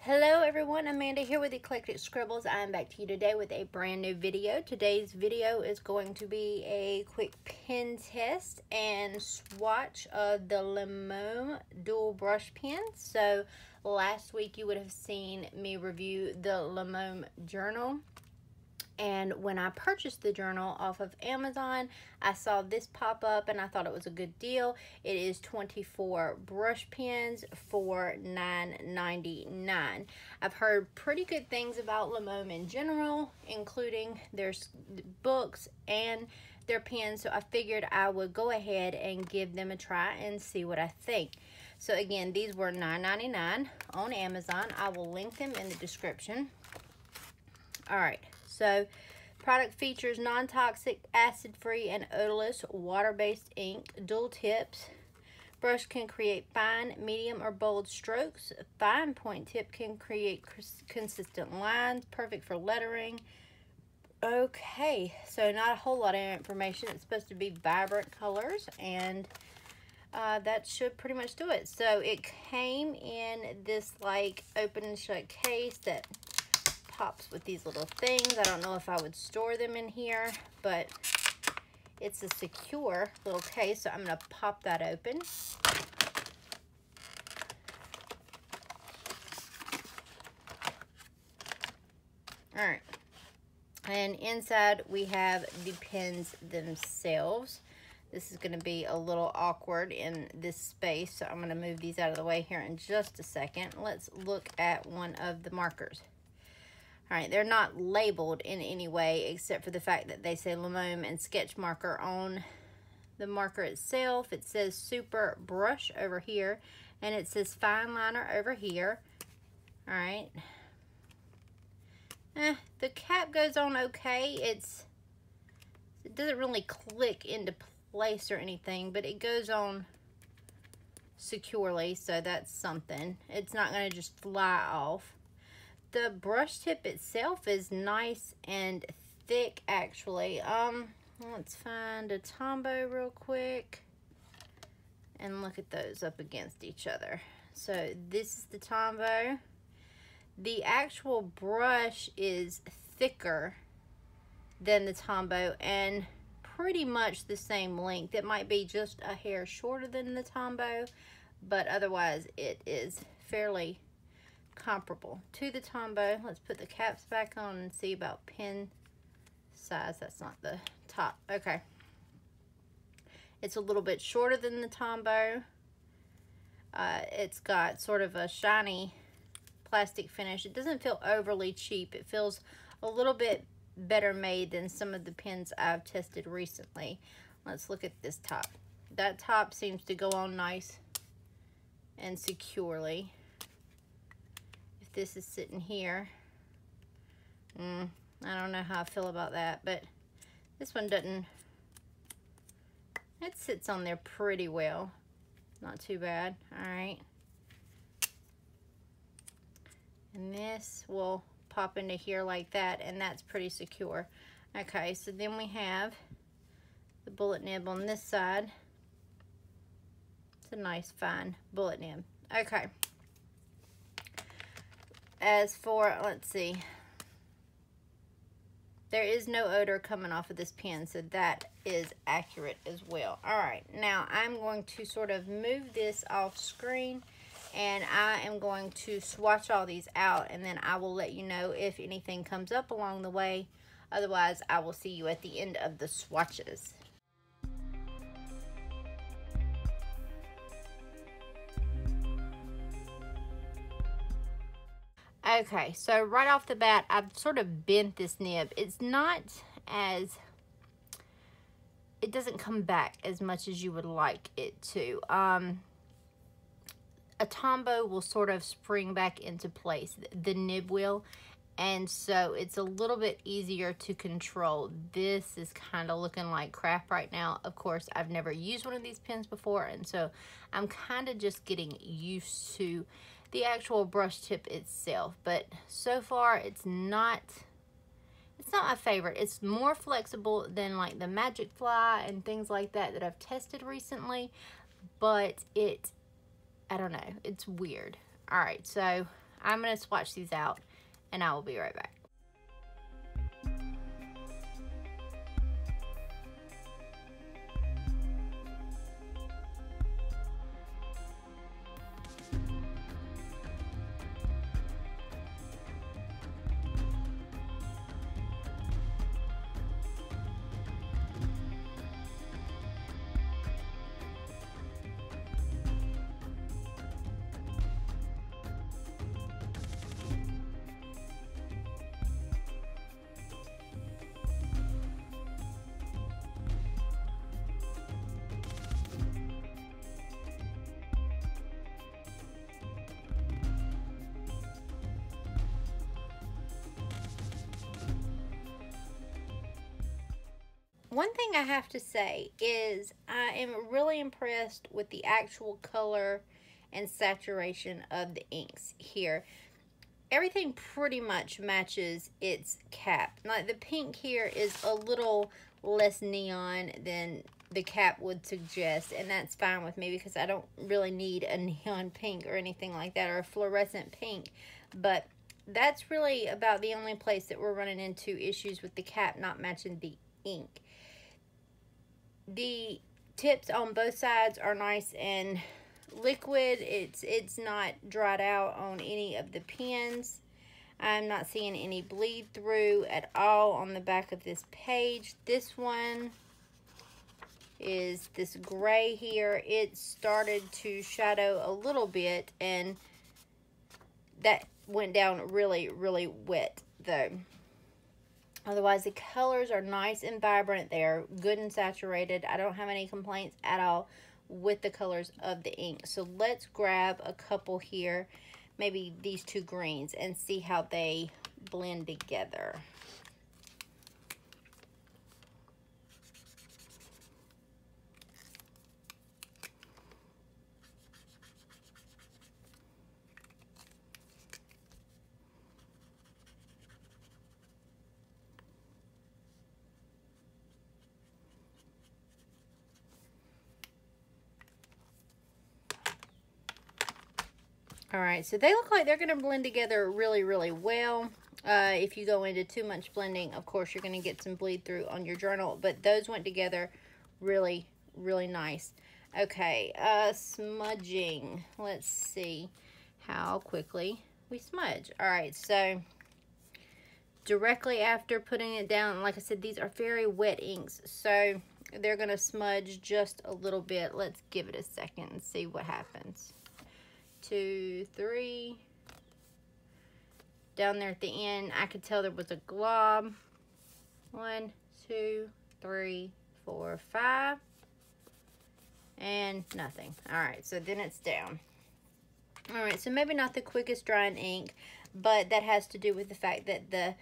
Hello everyone, Amanda here with Eclectic Scribbles. I am back to you today with a brand new video. Today's video is going to be a quick pen test and swatch of the Lemome dual brush pen. So last week you would have seen me review the Lemome journal. And when I purchased the journal off of Amazon, I saw this pop up and I thought it was a good deal. It is 24 brush pens for $9.99. I've heard pretty good things about Lemome in general, including their books and their pens. So I figured I would go ahead and give them a try and see what I think. So again, these were $9.99 on Amazon. I will link them in the description. All right. So, product features non-toxic, acid-free, and odorless water-based ink, dual tips. Brush can create fine, medium, or bold strokes. Fine point tip can create consistent lines, perfect for lettering. Okay, so not a whole lot of information. It's supposed to be vibrant colors, and that should pretty much do it. So, it came in this, like, open and shut case that pops with these little things. I don't know if I would store them in here, but it's a secure little case, so I'm going to pop that open. All right, and inside we have the pens themselves. This is going to be a little awkward in this space, so I'm going to move these out of the way here in just a second. Let's look at one of the markers. All right, they're not labeled in any way except for the fact that they say Lemome and sketch marker on the marker itself. It says super brush over here, and it says fine liner over here. All right. The cap goes on okay. It doesn't really click into place or anything, but it goes on securely, so that's something. It's not going to just fly off. The brush tip itself is nice and thick, actually. Let's find a Tombow real quick and look at those up against each other. So this is the Tombow. The actual brush is thicker than the Tombow and pretty much the same length. It might be just a hair shorter than the Tombow, but otherwise it is fairly comparable to the Tombow. Let's put the caps back on and see about pen size. That's not the top. Okay. It's a little bit shorter than the Tombow. It's got sort of a shiny plastic finish. It doesn't feel overly cheap. It feels a little bit better made than some of the pens I've tested recently. Let's look at this top. That top seems to go on nice and securely. This is sitting here. I don't know how I feel about that, but this one doesn't. It sits on there pretty well. Not too bad. All right. And this will pop into here like that, and that's pretty secure. Okay, so then we have the bullet nib on this side. It's a nice, fine bullet nib. Okay. As for, let's see, there is no odor coming off of this pen, so that is accurate as well. All right, now I'm going to sort of move this off screen, and I am going to swatch all these out, and then I will let you know if anything comes up along the way. Otherwise, I will see you at the end of the swatches. Okay, so right off the bat, I've sort of bent this nib. It's not as, it doesn't come back as much as you would like it to. A Tombow will sort of spring back into place, the nib will, and so it's a little bit easier to control. This is kind of looking like crap right now. Of course, I've never used one of these pens before, and so I'm kind of just getting used to the actual brush tip itself, but so far it's not my favorite. It's more flexible than like the Magic Fly and things like that I've tested recently, but I don't know, it's weird. All right, so I'm going to swatch these out, and I will be right back. One thing I have to say is I am really impressed with the actual color and saturation of the inks here. Everything pretty much matches its cap. Like the pink here is a little less neon than the cap would suggest, and that's fine with me because I don't really need a neon pink or anything like that, or a fluorescent pink. But that's really about the only place that we're running into issues with the cap not matching the ink. The tips on both sides are nice and liquid. It's not dried out on any of the pins. I'm not seeing any bleed through at all on the back of this page. This one is this gray here. It started to shadow a little bit, and that went down really, really wet though. Otherwise, the colors are nice and vibrant. They're good and saturated. I don't have any complaints at all with the colors of the ink. So let's grab a couple here, maybe these two greens, and see how they blend together. All right, so they look like they're going to blend together really, really well. If you go into too much blending, of course, you're going to get some bleed through on your journal, but those went together really, really nice. Okay, smudging. Let's see how quickly we smudge. All right, so directly after putting it down, like I said, these are very wet inks, so they're going to smudge just a little bit. Let's give it a second and see what happens. 2, 3. Down there at the end, I could tell there was a glob. 1, 2, 3, 4, 5. And nothing. Alright, so then it's down. Alright, so maybe not the quickest drying ink, but that has to do with the fact that the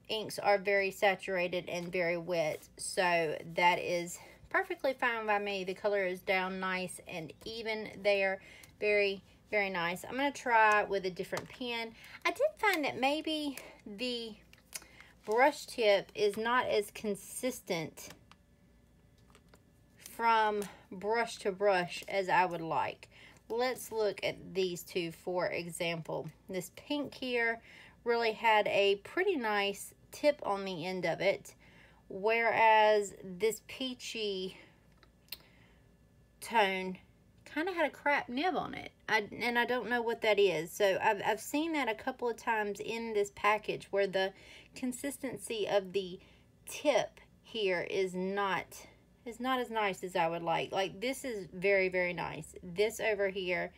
inks are very saturated and very wet. So that is perfectly fine by me. The color is down nice and even there. Very, very nice. I'm going to try with a different pen. I did find that maybe the brush tip is not as consistent from brush to brush as I would like. Let's look at these two for example. This pink here really had a pretty nice tip on the end of it, whereas this peachy tone kind of had a crap nib on it, and I don't know what that is. So I've seen that a couple of times in this package where the consistency of the tip here is not as nice as I would like. Like this is very, very nice. This over here,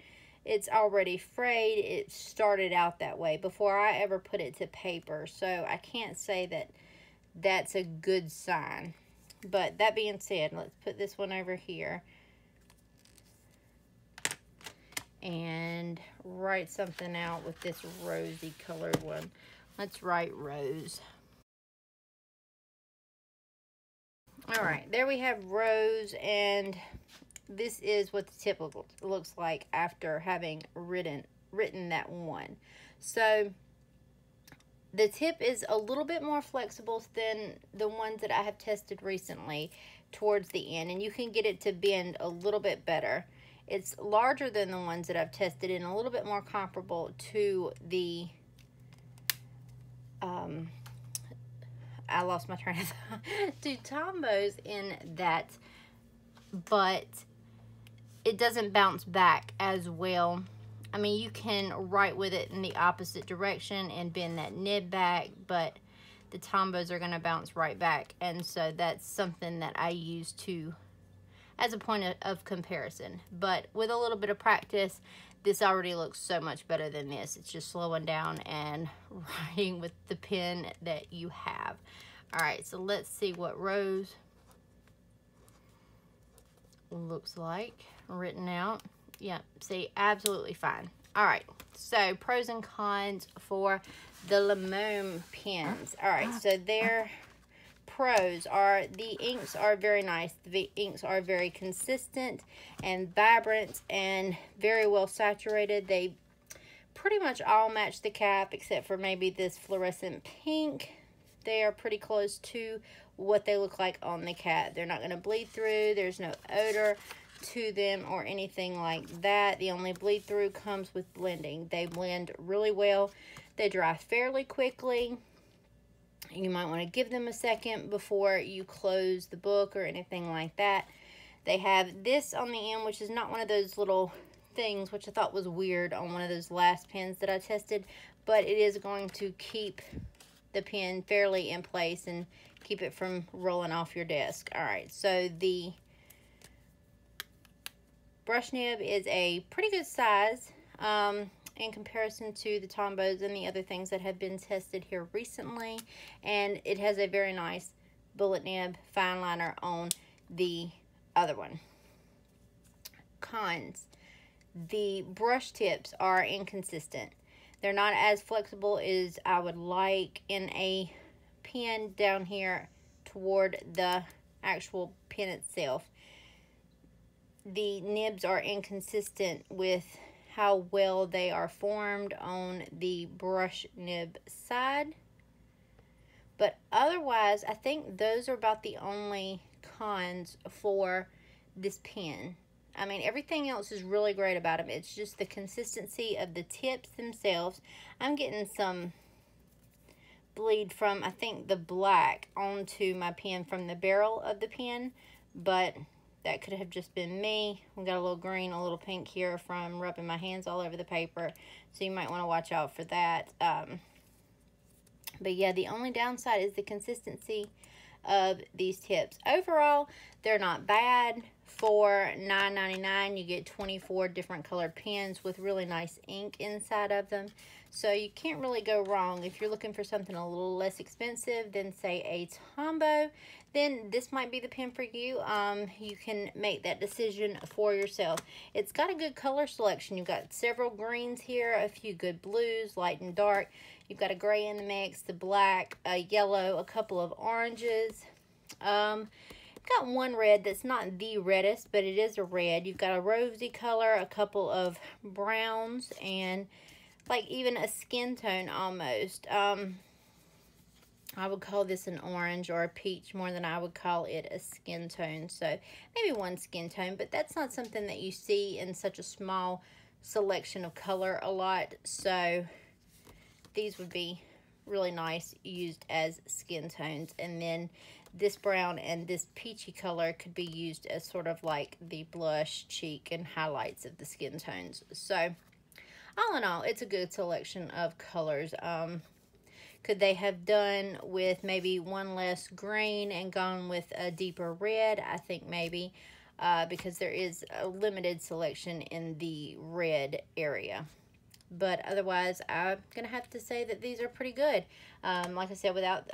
it's already frayed. It started out that way before I ever put it to paper, so I can't say that that's a good sign. But that being said, let's put this one over here and write something out with this rosy colored one. Let's write rose. All right, there we have rose, and this is what the tip looks like after having written that one. So the tip is a little bit more flexible than the ones that I have tested recently towards the end, and you can get it to bend a little bit better. It's larger than the ones that I've tested and a little bit more comparable to the, I lost my train of thought, to Tombows in that, but it doesn't bounce back as well. I mean, you can write with it in the opposite direction and bend that nib back, but the Tombows are going to bounce right back. And so that's something that I use as a point of comparison. But with a little bit of practice, this already looks so much better than this. It's just slowing down and writing with the pen that you have. All right, so let's see what Rose looks like written out. Yeah, see, absolutely fine. All right, so pros and cons for the Lemome pens. All right, so their pros are the inks are very nice. The inks are very consistent and vibrant and very well saturated. They pretty much all match the cap except for maybe this fluorescent pink. They are pretty close to what they look like on the cap. They're not going to bleed through. There's no odor to them or anything like that. The only bleed through comes with blending. They blend really well. They dry fairly quickly. You might want to give them a second before you close the book or anything like that. They have this on the end, which is not one of those little things, which I thought was weird on one of those last pens that I tested, but it is going to keep the pen fairly in place and keep it from rolling off your desk. All right, so the brush nib is a pretty good size in comparison to the Tombows and the other things that have been tested here recently, and it has a very nice bullet nib fine liner on the other one. Cons: the brush tips are inconsistent. They're not as flexible as I would like in a pen down here toward the actual pen itself. The nibs are inconsistent with how well they are formed on the brush nib side. But otherwise, I think those are about the only cons for this pen. I mean, everything else is really great about them. It's just the consistency of the tips themselves. I'm getting some bleed from, I think, the black onto my pen from the barrel of the pen, but that could have just been me. We got a little green, a little pink here from rubbing my hands all over the paper, so you might want to watch out for that. But yeah, the only downside is the consistency of these tips. Overall, they're not bad. For $9.99, you get 24 different colored pens with really nice ink inside of them. So you can't really go wrong. If you're looking for something a little less expensive than, say, a Tombow, then this might be the pen for you. You can make that decision for yourself. It's got a good color selection. You've got several greens here, a few good blues, light and dark. You've got a gray in the mix, the black, a yellow, a couple of oranges. Got one red that's not the reddest, but it is a red. You've got a rosy color, a couple of browns, and like even a skin tone almost. I would call this an orange or a peach more than I would call it a skin tone. So maybe one skin tone, but that's not something that you see in such a small selection of color a lot. So these would be really nice used as skin tones. And then this brown and this peachy color could be used as sort of like the blush, cheek, and highlights of the skin tones. So all in all, it's a good selection of colors. Could they have done with maybe one less green and gone with a deeper red? I think maybe, because there is a limited selection in the red area. But otherwise, I'm going to have to say that these are pretty good. Like I said, without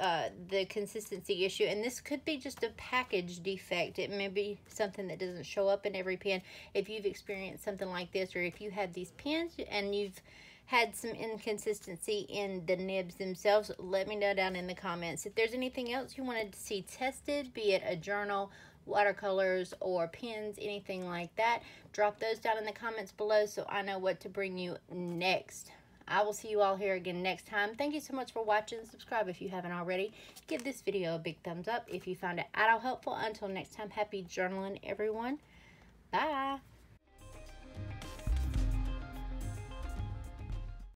the consistency issue. And this could be just a package defect. It may be something that doesn't show up in every pen. If you've experienced something like this, or if you have these pens and you've had some inconsistency in the nibs themselves, let me know down in the comments. If there's anything else you wanted to see tested, be it a journal, watercolors, or pens, anything like that, drop those down in the comments below so I know what to bring you next. I will see you all here again next time. Thank you so much for watching. Subscribe if you haven't already. Give this video a big thumbs up if you found it at all helpful. Until next time, happy journaling, everyone. Bye.